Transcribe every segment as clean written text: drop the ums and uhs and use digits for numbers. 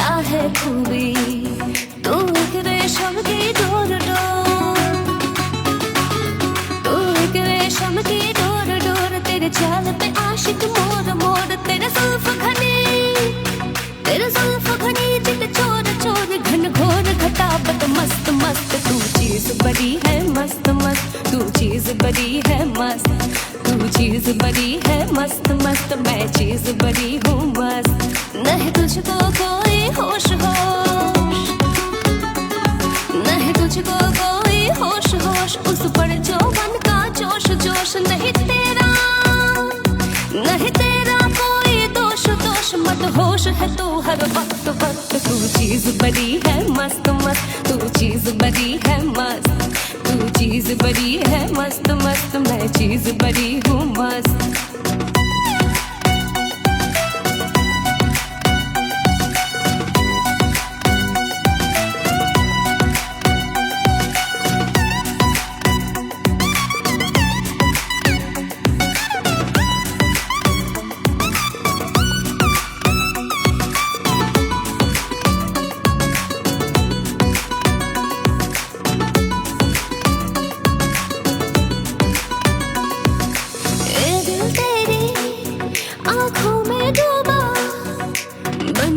क्या है खूबी, तू एक रेशम की डोर डोर, तू एक रेशम की डोर डोर। तेरे चाल पे आशिक मोर मोर, तेरे जुल्फ घनी, तेरे जुल्फ घनी चित चोर चोर। घन घोर घटाबत मस्त मस्त, तू चीज बड़ी है मस्त मस्त, तू चीज बड़ी है मस्त, तू चीज बड़ी है मस्त मस्त। मैं चीज बड़ी हूँ मस्त, नहीं तुझको कोई होश होश, नहीं तुझको कोई होश होश। उस पर जो मन का जोश जोश, नहीं तेरा, नहीं तेरा कोई दोष दोष। मत होश है तू हर वक्त वक्त, तू चीज बड़ी है मस्त मस्त, तू चीज बड़ी है मस्त, तू चीज बड़ी है मस्त मस्त। मैं चीज बड़ी हूँ मस्त।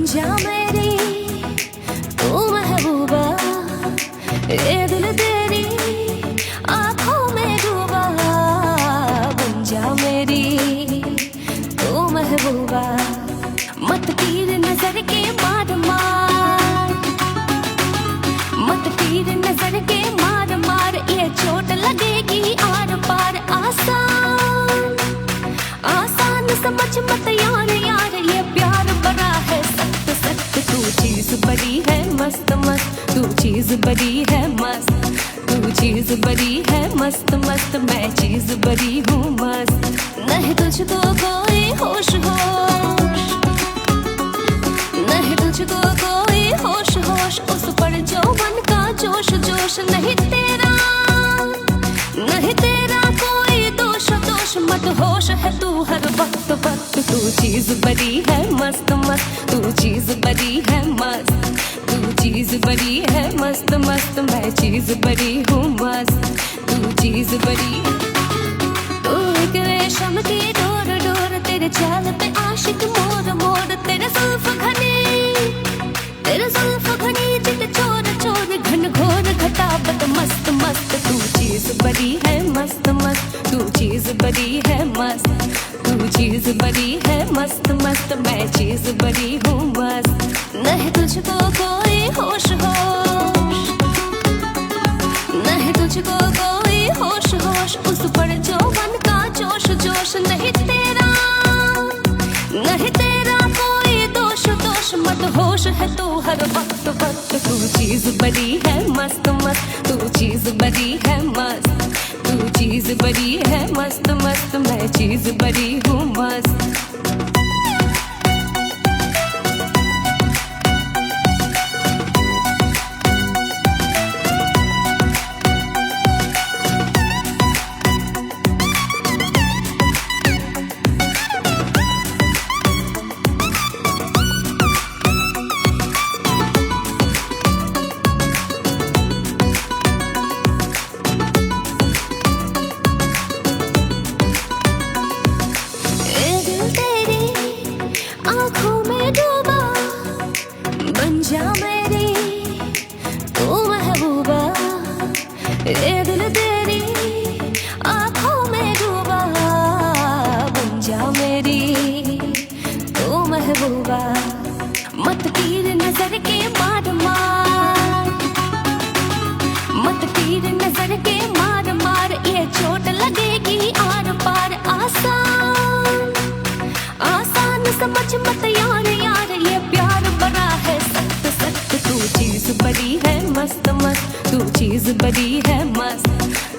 जा मेरी तू महबूबा, ये दिल तेरी आँखों में डूबा। बन जा मेरी तू महबूबा, मत तीर नजर के मार मार, मत तीर नजर के मार मार। ये चोट लगेगी आर पार, आसान आसान समझ मत यार यार। ये प्यार बड़ा है सख्त सख्त, तू चीज बड़ी है मस्त मस्त, तू चीज बड़ी है मस्त, तू चीज बड़ी है मस्त मस्त। मैं चीज बड़ी हूँ मस्त, नहीं तुझको कोई होश होश, नहीं तुझको कोई होश होश। उस पर जो मन का जोश जोश, नहीं तेरा, नहीं तेरा कोई दोष दोष। मत होश है तू हर वक्त वक्त, तू चीज बड़ी है मस्त मस्त, तू चीज बड़ी है मस्त, तू चीज बड़ी है मस्त मस्त। मैं चीज बड़ी हूँ मस्त, तू चीज बड़ी। तू एक रेशम की डोर डोर, तेरे चाल पे आशिक मोर मोर। तेरे जुल्फ घनी, तेरे जुल्फ घनी चित चोर चोर। घन घोर घटाबत मस्त मस्त, तू चीज बड़ी है मस्त मस्त, तू चीज बड़ी है मस्त, तू चीज बड़ी है मस्त मस्त। मैं चीज बड़ी हूँ मस्त, नहीं तुझको कोई होश होश, नहीं तुझको कोई होश होश। उस पर जो मन का जोश जोश, नहीं तेरा, नहीं तेरा कोई दोष दोष। मत होश है तू हर वक्त वक्त, तू चीज बड़ी है मस्त मस्त, तू चीज बड़ी है मस्त, तू चीज बड़ी है मस्त मस्त। मैं चीज बड़ी हूँ मस्त। आँखों में डूबा, बन जा मेरी तू महबूबा। ये दिल तेरी आँखों में डूबा, बन जा मेरी तू महबूबा। मत तीर नजर के मार मार, मत तीर नजर के मार मार। ये चोट लगेगी आर पार, आसान आसान समझ मत यार यार। ये प्यार बड़ा है सख्त सख्त, तू चीज बड़ी है मस्त मस्त, तू चीज बड़ी है मस्त,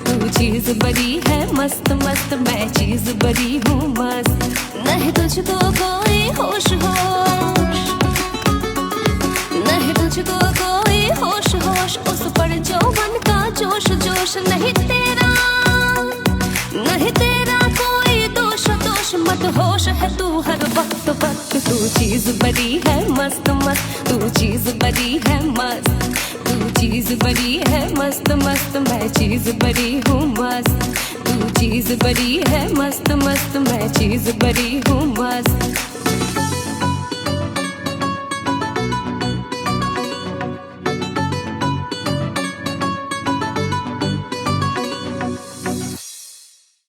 तू चीज बड़ी है मस्त मस्त। मैं चीज बड़ी हूँ मस्त, नहीं तुझको कोई होश होश, नहीं तुझको कोई होश होश। उस पर जो मन का जोश जोश, नहीं तेरा, नहीं तेरा कोई दोष दोष। मत होश है तू हर वक्त वक्त, तू चीज बड़ी है मस्त मस्त, तू चीज बड़ी है मस्त, तू चीज बड़ी है मस्त मस्त, मैं चीज बड़ी हूँ मस्त, तू चीज बड़ी है मस्त मस्त, मैं चीज बड़ी हूँ मस्त।